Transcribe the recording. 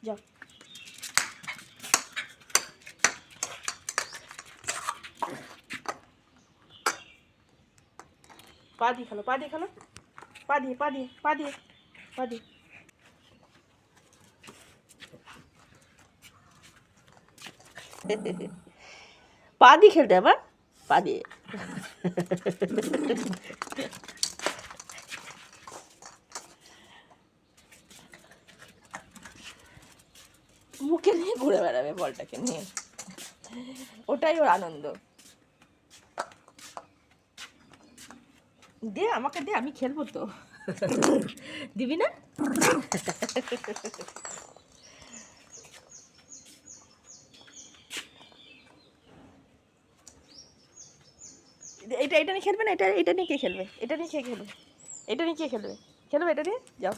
যাও। পা দিয়ে খেলো, পা দিয়ে খেলো, পা দিয়ে, পা দিয়ে, পা দিয়ে, পা দিয়ে। পা দিয়ে খেলতে আবার, পা দিয়ে। মুখে নিয়ে ঘুরে বেড়াবে বলটাকে নিয়ে, ওটাই ওর আনন্দ। দে আমাকে, দে, আমি খেলবো তো। দিবি না? এটা নিয়ে খেলবে না? এটা নিয়ে কে খেলবে? এটা নিয়ে কে খেলবে? এটা নিয়ে কে খেলবে? খেলবে এটা নিয়ে? যাও।